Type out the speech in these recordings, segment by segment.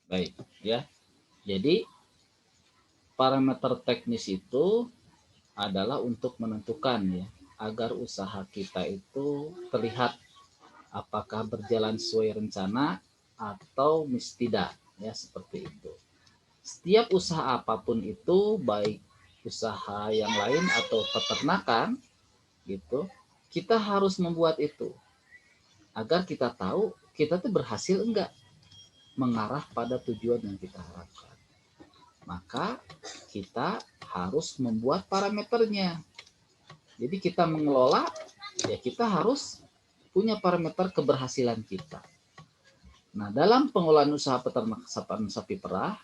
Baik, ya. Jadi parameter teknis itu adalah untuk menentukan ya agar usaha kita itu terlihat apakah berjalan sesuai rencana atau tidak ya seperti itu. Setiap usaha apapun itu baik usaha yang lain atau peternakan gitu, kita harus membuat itu agar kita tahu kita tuh berhasil enggak mengarah pada tujuan yang kita harapkan. Maka kita harus membuat parameternya. Jadi kita mengelola ya kita harus punya parameter keberhasilan kita. Nah, dalam pengelolaan usaha peternakan sapi perah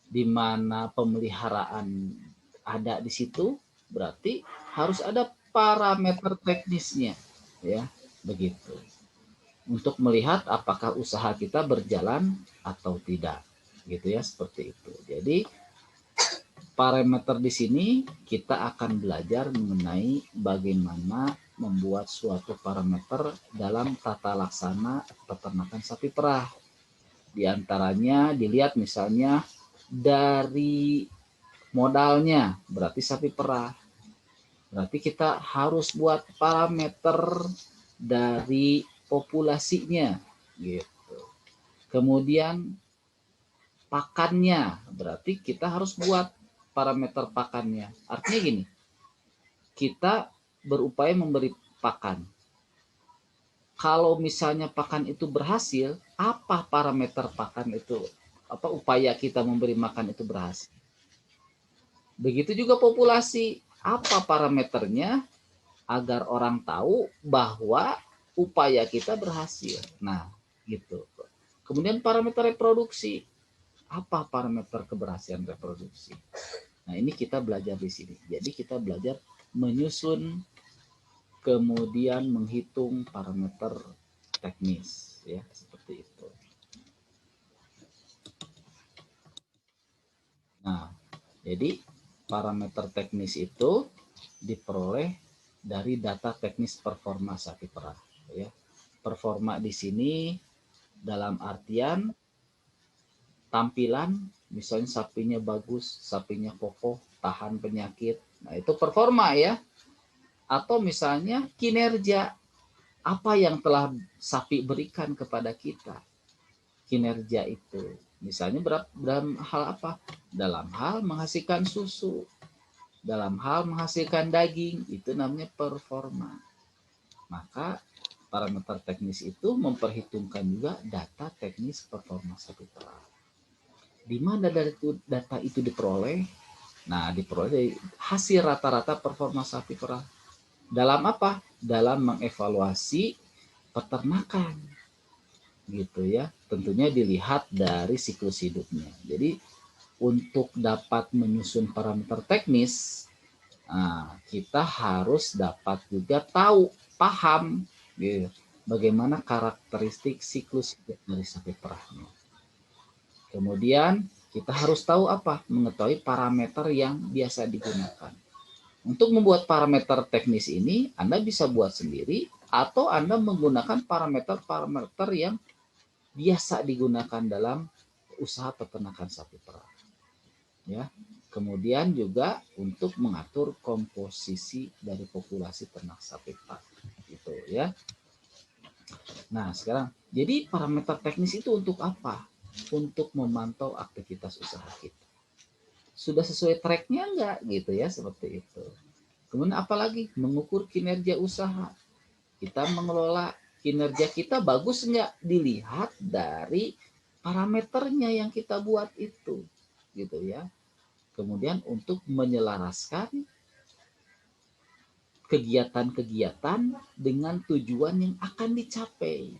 di mana pemeliharaan ada di situ, berarti harus ada parameter teknisnya ya, begitu. Untuk melihat apakah usaha kita berjalan atau tidak. Gitu ya, seperti itu. Jadi parameter di sini kita akan belajar mengenai bagaimana membuat suatu parameter dalam tata laksana peternakan sapi perah. Di antaranya dilihat misalnya dari modalnya, berarti sapi perah. Berarti kita harus buat parameter dari populasinya gitu. Kemudian pakannya, berarti kita harus buat parameter pakannya. Artinya gini, kita berupaya memberi pakan. Kalau misalnya pakan itu berhasil, apa parameter pakan itu? Apa upaya kita memberi makan itu berhasil? Begitu juga populasi, apa parameternya agar orang tahu bahwa upaya kita berhasil. Nah, gitu. Kemudian parameter reproduksi, apa parameter keberhasilan reproduksi? Nah, ini kita belajar di sini. Jadi kita belajar menyusun kemudian menghitung parameter teknis ya, seperti itu. Nah, jadi parameter teknis itu diperoleh dari data teknis performa sapi perah ya. Performa di sini dalam artian tampilan, misalnya sapinya bagus, sapinya kokoh, tahan penyakit. Nah, itu performa ya. Atau misalnya kinerja, apa yang telah sapi berikan kepada kita. Kinerja itu. Misalnya dalam hal apa? Dalam hal menghasilkan susu, dalam hal menghasilkan daging, itu namanya performa. Maka parameter teknis itu memperhitungkan juga data teknis performa sapi perah. Di mana data itu diperoleh? Nah, diperoleh dari hasil rata-rata performa sapi perah. Dalam apa? Dalam mengevaluasi peternakan. Gitu ya. Tentunya dilihat dari siklus hidupnya. Jadi untuk dapat menyusun parameter teknis, kita harus dapat juga tahu, paham gitu, bagaimana karakteristik siklus hidup dari sapi perahnya. Kemudian kita harus tahu apa? Mengetahui parameter yang biasa digunakan. Untuk membuat parameter teknis ini, Anda bisa buat sendiri atau Anda menggunakan parameter-parameter yang biasa digunakan dalam usaha peternakan sapi perah. Ya. Kemudian juga untuk mengatur komposisi dari populasi ternak sapi perah. Gitu ya. Nah, sekarang jadi parameter teknis itu untuk apa? Untuk memantau aktivitas usaha kita. Sudah sesuai tracknya enggak gitu ya, seperti itu. Kemudian apalagi mengukur kinerja usaha. Kita mengelola kinerja kita bagus enggak dilihat dari parameternya yang kita buat itu. Gitu ya. Kemudian untuk menyelaraskan kegiatan-kegiatan dengan tujuan yang akan dicapai.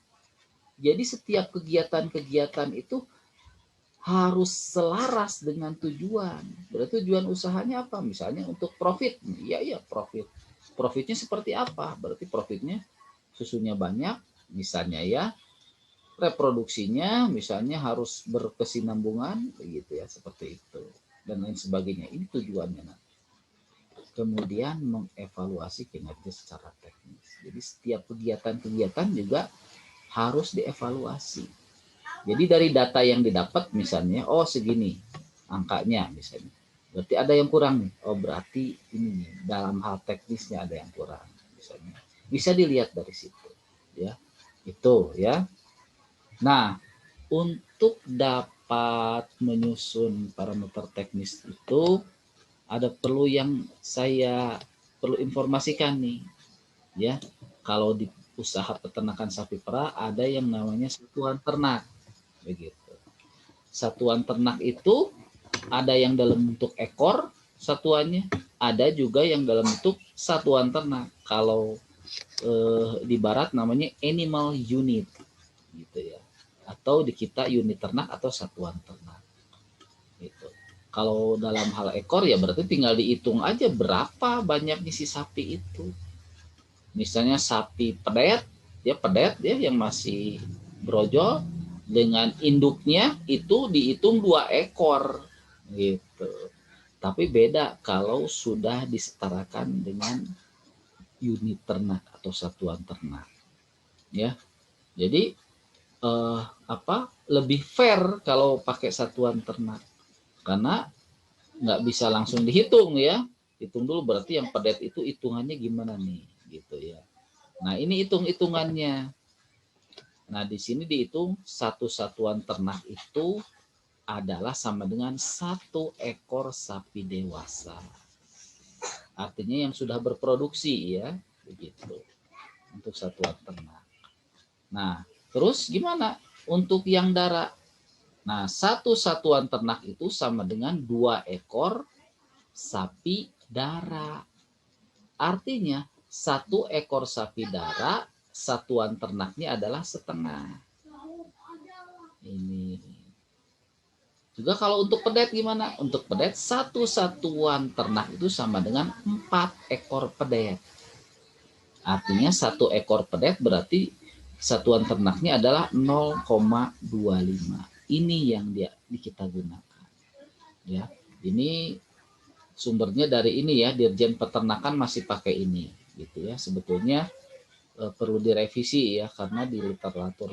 Jadi setiap kegiatan-kegiatan itu harus selaras dengan tujuan. Berarti tujuan usahanya apa? Misalnya untuk profit. Iya, iya, profit. Profitnya seperti apa? Berarti profitnya susunya banyak, misalnya ya. Reproduksinya misalnya harus berkesinambungan, begitu ya, seperti itu. Dan lain sebagainya. Ini tujuannya. Nah. Kemudian mengevaluasi kinerja secara teknis. Jadi setiap kegiatan-kegiatan juga harus dievaluasi. Jadi dari data yang didapat misalnya, oh segini angkanya misalnya. Berarti ada yang kurang nih. Oh berarti ini nih, dalam hal teknisnya ada yang kurang misalnya. Bisa dilihat dari situ ya. Itu ya. Nah, untuk dapat menyusun parameter teknis itu ada perlu yang saya perlu informasikan nih ya. Kalau di usaha peternakan sapi perah ada yang namanya satuan ternak begitu. Satuan ternak itu ada yang dalam bentuk ekor satuannya, ada juga yang dalam bentuk satuan ternak. Kalau di barat namanya animal unit gitu ya. Atau di kita unit ternak atau satuan ternak. Gitu. Kalau dalam hal ekor ya berarti tinggal dihitung aja berapa banyaknya si sapi itu. Misalnya sapi pedet, ya pedet ya yang masih brojol dengan induknya itu dihitung 2 ekor gitu. Tapi beda kalau sudah disetarakan dengan unit ternak atau satuan ternak. Ya. Jadi lebih fair kalau pakai satuan ternak karena nggak bisa langsung dihitung ya. Hitung dulu berarti yang pedet itu hitungannya gimana nih gitu ya. Nah, ini hitung-hitungannya. Nah, di sini dihitung satu satuan ternak itu adalah sama dengan 1 ekor sapi dewasa. Artinya yang sudah berproduksi ya, begitu. Untuk satuan ternak. Nah, terus gimana untuk yang darah? Nah, satu satuan ternak itu sama dengan 2 ekor sapi darah. Artinya 1 ekor sapi darah satuan ternaknya adalah setengah. Ini. Juga kalau untuk pedet gimana? Untuk pedet satu satuan ternak itu sama dengan 4 ekor pedet. Artinya 1 ekor pedet berarti satuan ternaknya adalah 0,25. Ini yang kita gunakan. Ya, ini sumbernya dari ini ya, Dirjen Peternakan masih pakai ini gitu ya. Sebetulnya perlu direvisi ya karena di literatur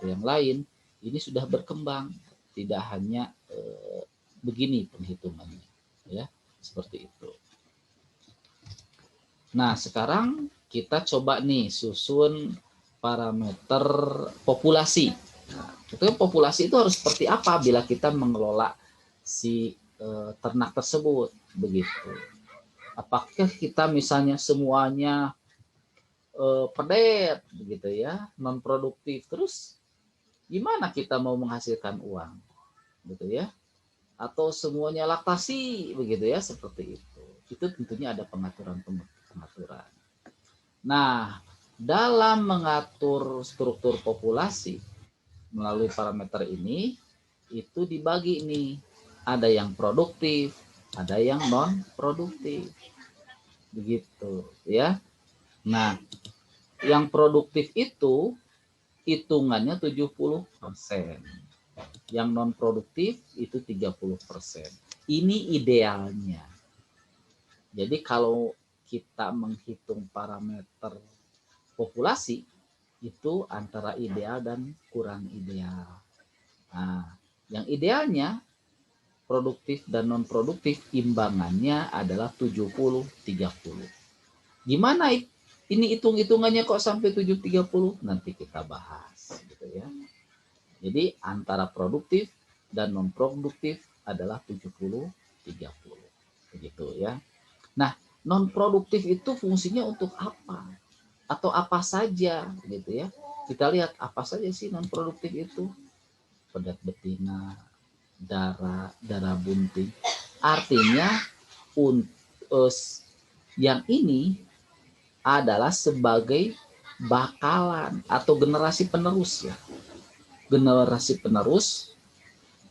yang lain ini sudah berkembang, tidak hanya begini penghitungannya ya, seperti itu. Nah, sekarang kita coba nih susun parameter populasi. Nah, itu populasi itu harus seperti apa bila kita mengelola si ternak tersebut begitu. Apakah kita misalnya semuanya pedet begitu ya, non produktif, terus gimana kita mau menghasilkan uang gitu ya, atau semuanya laktasi begitu ya, seperti itu tentunya ada pengaturan. Nah, dalam mengatur struktur populasi melalui parameter ini itu dibagi nih, ada yang produktif, ada yang non produktif begitu ya. Nah, yang produktif itu hitungannya 70%. Yang non produktif itu 30%. Ini idealnya. Jadi kalau kita menghitung parameter populasi itu antara ideal dan kurang ideal. Nah, yang idealnya produktif dan non produktif imbangannya adalah 70-30. Gimana ini hitung-hitungannya kok sampai 7-30? Nanti kita bahas gitu ya. Jadi antara produktif dan non produktif adalah 70-30. Begitu ya. Nah, non produktif itu fungsinya untuk apa? Atau apa saja gitu ya. Kita lihat apa saja sih non produktif itu. Pedet betina, darah bunting. Artinya yang ini adalah sebagai bakalan atau generasi penerus ya. Generasi penerus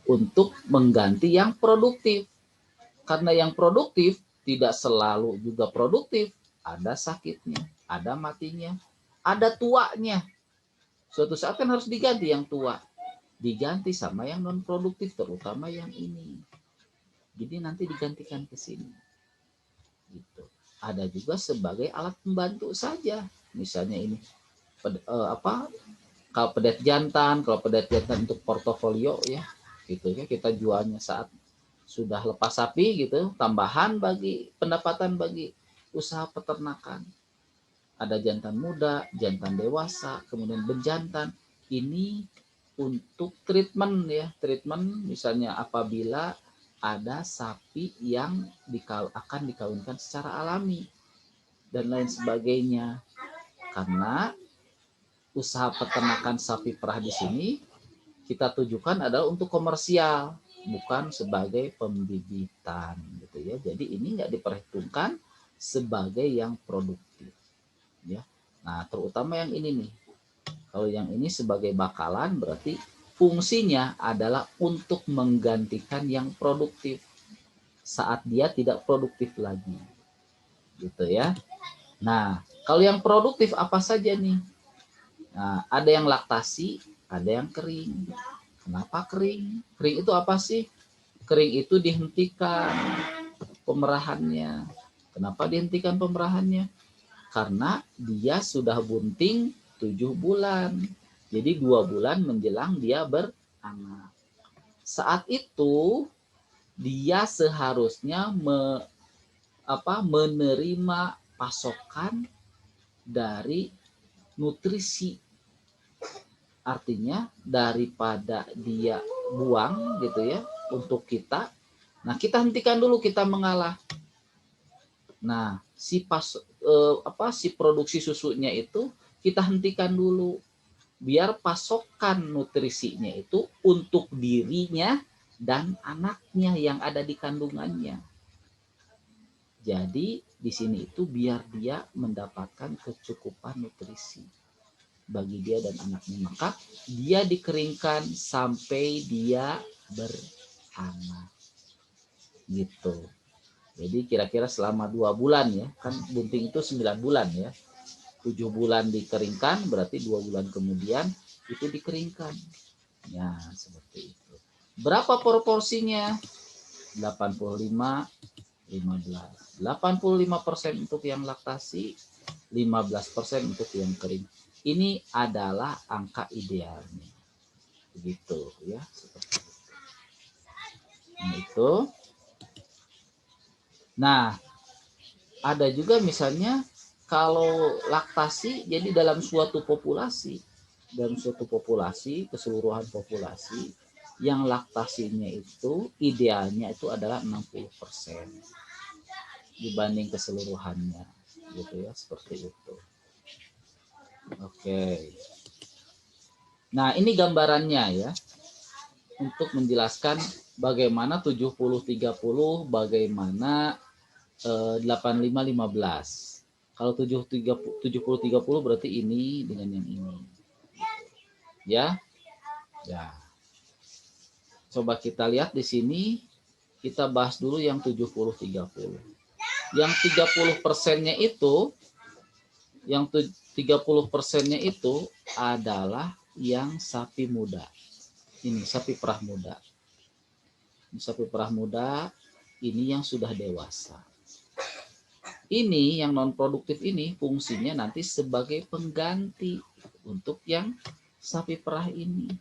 untuk mengganti yang produktif. Karena yang produktif tidak selalu juga produktif. Ada sakitnya, ada matinya, ada tuanya. Suatu saat kan harus diganti yang tua. Diganti sama yang non produktif, terutama yang ini. Jadi nanti digantikan ke sini. Gitu. Ada juga sebagai alat pembantu saja. Misalnya ini kalau pedet jantan untuk portofolio ya, gitu ya, kita jualnya saat sudah lepas sapi gitu, tambahan bagi pendapatan bagi usaha peternakan. Ada jantan muda, jantan dewasa, kemudian bejantan. Ini untuk treatment ya, treatment misalnya apabila ada sapi yang akan dikawinkan secara alami dan lain sebagainya. Karena usaha peternakan sapi perah di sini kita tujukan adalah untuk komersial, bukan sebagai pembibitan gitu ya. Jadi ini nggak diperhitungkan sebagai yang produktif ya. Nah, terutama yang ini nih. Kalau yang ini sebagai bakalan berarti fungsinya adalah untuk menggantikan yang produktif saat dia tidak produktif lagi. Gitu ya. Nah, kalau yang produktif apa saja nih? Nah, ada yang laktasi, ada yang kering. Kenapa kering? Kering itu apa sih? Kering itu dihentikan pemerahannya. Kenapa dihentikan pemerahannya? Karena dia sudah bunting 7 bulan. Jadi 2 bulan menjelang dia beranak. Saat itu dia seharusnya menerima pasokan dari nutrisi. Artinya daripada dia buang gitu ya untuk kita. Nah, kita hentikan dulu, kita mengalah. Nah, si produksi susunya itu kita hentikan dulu biar pasokan nutrisinya itu untuk dirinya dan anaknya yang ada di kandungannya. Jadi di sini itu biar dia mendapatkan kecukupan nutrisi bagi dia dan anaknya. Maka dia dikeringkan sampai dia beranak. Gitu. Jadi kira-kira selama 2 bulan ya, kan bunting itu 9 bulan ya. 7 bulan dikeringkan, berarti 2 bulan kemudian itu dikeringkan. Ya, seperti itu. Berapa proporsinya? 85, 15. 85% untuk yang laktasi, 15% untuk yang kering. Ini adalah angka idealnya. Begitu ya, seperti itu. Nah, itu. Nah, ada juga misalnya kalau laktasi, jadi dalam suatu populasi, keseluruhan populasi, yang laktasinya itu idealnya itu adalah 60% dibanding keseluruhannya, gitu ya, seperti itu. Oke. Nah, ini gambarannya ya, untuk menjelaskan bagaimana 70-30, bagaimana 85-15. Kalau 70-30 berarti ini dengan yang ini. Ya. Ya. Coba kita lihat di sini, kita bahas dulu yang 70-30. Yang 30%-nya itu, yang 30%-nya itu adalah yang sapi muda. Ini sapi perah muda. Ini sapi perah muda, ini yang sudah dewasa. Ini yang non produktif ini fungsinya nanti sebagai pengganti untuk yang sapi perah ini.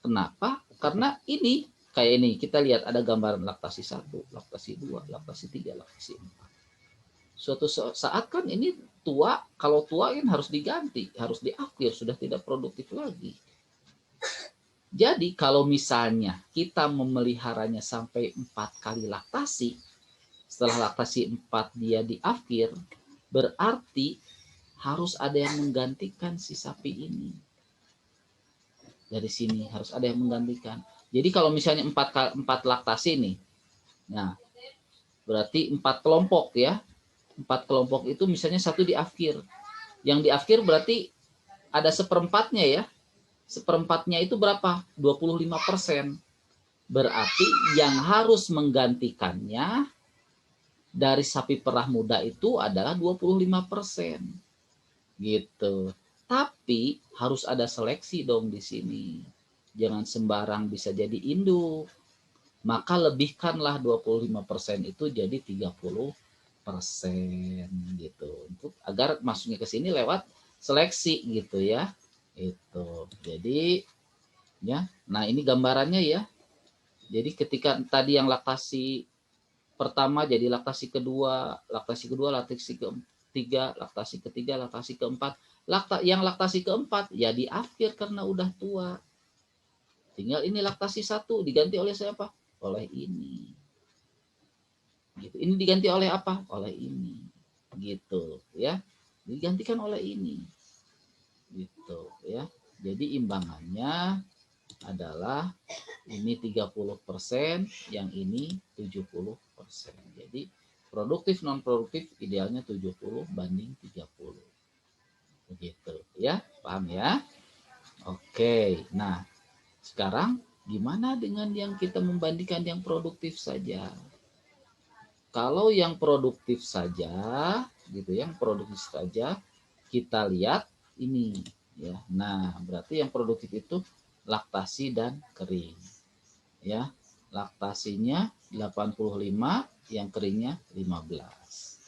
Kenapa? Karena ini kayak ini, kita lihat ada gambaran laktasi 1, laktasi 2, laktasi 3, laktasi 4. Suatu saat kan ini tua, kalau tua kan harus diganti, harus diakhir, sudah tidak produktif lagi. Jadi kalau misalnya kita memeliharanya sampai 4 kali laktasi, setelah laktasi 4 dia diakhir, berarti harus ada yang menggantikan si sapi ini. Dari sini harus ada yang menggantikan. Jadi kalau misalnya 4 laktasi nih, nah berarti 4 kelompok ya. 4 kelompok itu misalnya 1 diakhir. Yang diakhir berarti ada seperempatnya ya. Seperempatnya itu berapa? 25%. Berarti yang harus menggantikannya dari sapi perah muda itu adalah 25%. Gitu. Tapi harus ada seleksi dong di sini. Jangan sembarang bisa jadi induk. Maka lebihkanlah 25% itu jadi 30% gitu. Untuk agar masuknya ke sini lewat seleksi gitu ya. Itu. Jadi ya, nah ini gambarannya ya. Jadi ketika tadi yang laktasi pertama jadi laktasi kedua, laktasi kedua, laktasi ketiga, laktasi ketiga, laktasi keempat. Yang laktasi keempat ya di akhir karena udah tua. Tinggal ini laktasi satu diganti oleh siapa? Oleh ini. Gitu. Ini diganti oleh apa? Oleh ini. Gitu ya. Digantikan oleh ini. Gitu ya. Jadi imbangannya adalah ini 30%, yang ini 70%. Jadi produktif non produktif idealnya 70 banding 30. Begitu ya, paham ya? Oke. Nah, sekarang gimana dengan yang kita membandingkan yang produktif saja? Kalau yang produktif saja, gitu, yang produktif saja kita lihat ini ya. Nah, berarti yang produktif itu laktasi dan kering. Ya. Laktasinya 85, yang keringnya 15.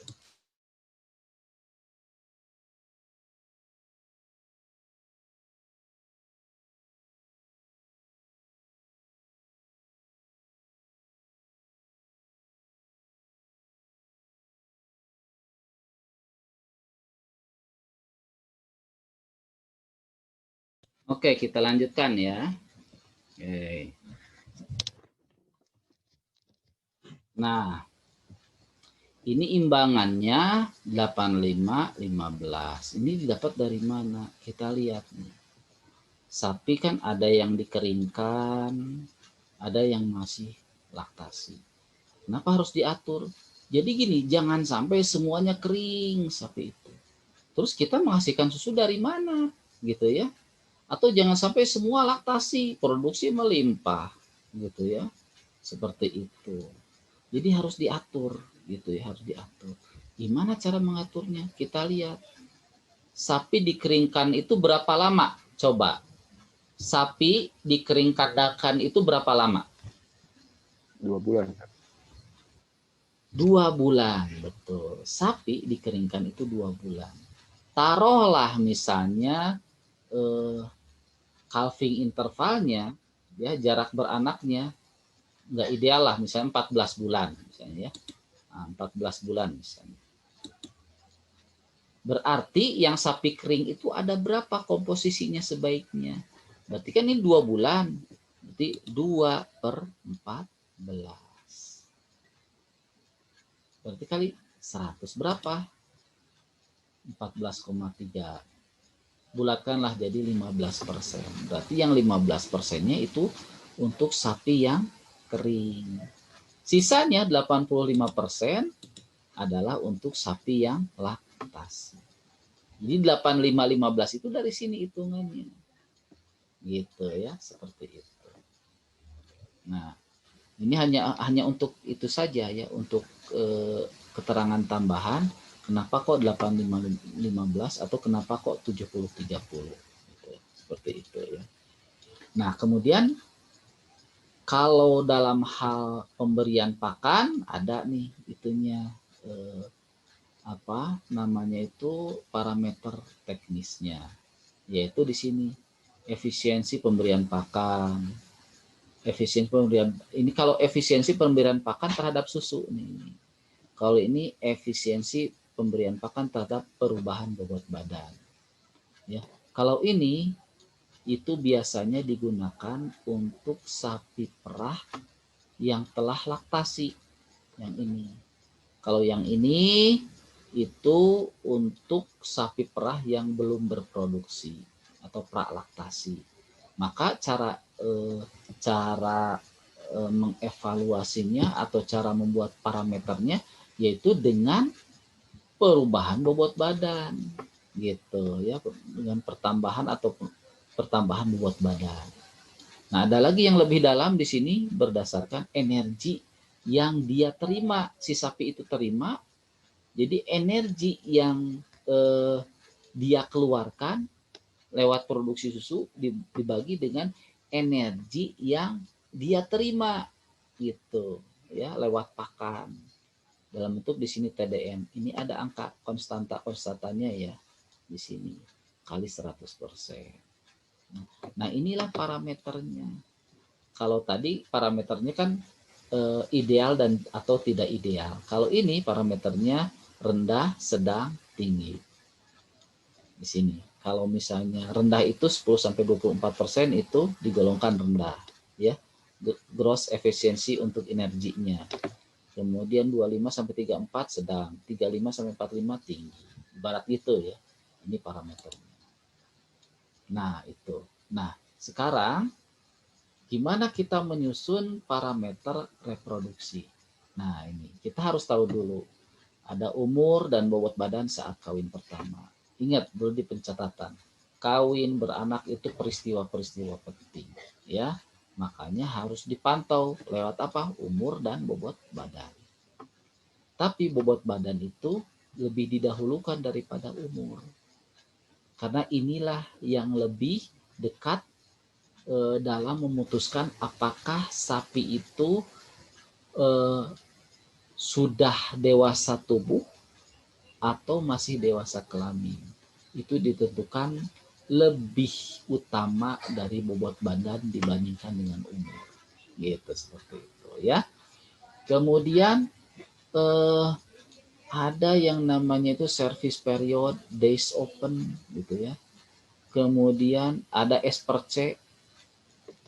Oke, kita lanjutkan ya. Oke. Nah, ini imbangannya 85, 15. Ini didapat dari mana? Kita lihat nih. Sapi kan ada yang dikeringkan, ada yang masih laktasi. Kenapa harus diatur? Jadi gini, jangan sampai semuanya kering sapi itu. Terus kita menghasilkan susu dari mana? Gitu ya. Atau jangan sampai semua laktasi, produksi melimpah. Gitu ya. Seperti itu. Jadi harus diatur gitu ya, harus diatur. Gimana cara mengaturnya? Kita lihat. Sapi dikeringkan itu berapa lama? Coba. Sapi dikeringkan itu berapa lama? 2 bulan. 2 bulan, betul. Sapi dikeringkan itu 2 bulan. Taruhlah misalnya calving intervalnya, ya jarak beranaknya nggak ideal lah, misalnya 14 bulan, misalnya ya. Nah, 14 bulan misalnya. Berarti yang sapi kering itu ada berapa komposisinya sebaiknya? Berarti kan ini 2 bulan. Berarti 2/14. Berarti kali 100 berapa? 14,3. Bulatkanlah jadi 15%. Berarti yang 15%-nya itu untuk sapi yang kering. Sisanya 85% adalah untuk sapi yang laktasi. Jadi 85-15 itu dari sini hitungannya. Gitu ya, seperti itu. Nah, ini hanya untuk itu saja ya, untuk keterangan tambahan kenapa kok 85-15 atau kenapa kok 70-30 gitu, seperti itu ya. Nah, kemudian kalau dalam hal pemberian pakan ada nih itunya apa namanya itu parameter teknisnya, yaitu di sini efisiensi pemberian pakan. Efisiensi pemberian ini, kalau efisiensi pemberian pakan terhadap susu nih. Kalau ini efisiensi pemberian pakan terhadap perubahan bobot badan. Ya, kalau ini itu biasanya digunakan untuk sapi perah yang telah laktasi. Yang ini. Kalau yang ini itu untuk sapi perah yang belum berproduksi atau pralaktasi. Maka cara mengevaluasinya atau cara membuat parameternya yaitu dengan perubahan bobot badan gitu ya, dengan pertambahan bobot badan. Nah, ada lagi yang lebih dalam di sini berdasarkan energi yang dia terima, si sapi itu terima. Jadi energi yang dia keluarkan lewat produksi susu dibagi dengan energi yang dia terima gitu ya, lewat pakan dalam bentuk di sini TDM. Ini ada angka konstantanya ya di sini kali 100%. Nah, inilah parameternya. Kalau tadi parameternya kan ideal dan atau tidak ideal. Kalau ini parameternya rendah, sedang, tinggi. Di sini. Kalau misalnya rendah itu 10 sampai 24% itu digolongkan rendah, ya. Gross efisiensi untuk energinya. Kemudian 25 sampai 34 sedang, 35 sampai 45 tinggi. Ibarat gitu ya. Ini parameternya. Nah, itu. Nah, sekarang gimana kita menyusun parameter reproduksi? Nah, ini kita harus tahu dulu. Ada umur dan bobot badan saat kawin pertama. Ingat dulu di pencatatan. Kawin beranak itu peristiwa-peristiwa penting, ya. Makanya harus dipantau lewat apa? Umur dan bobot badan. Tapi bobot badan itu lebih didahulukan daripada umur. Karena inilah yang lebih dekat dalam memutuskan apakah sapi itu sudah dewasa tubuh atau masih dewasa kelamin. Itu ditentukan lebih utama dari bobot badan dibandingkan dengan umur. Gitu seperti itu ya. Kemudian ada yang namanya itu service period, days open gitu ya. Kemudian ada S per C,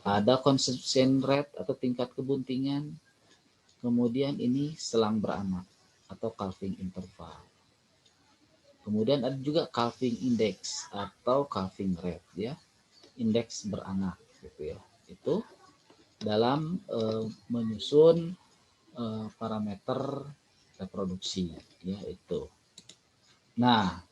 ada conception rate atau tingkat kebuntingan. Kemudian ini selang beranak atau calving interval. Kemudian ada juga calving index atau calving rate ya, indeks beranak gitu ya. Itu dalam menyusun parameter reproduksi ya itu. Nah,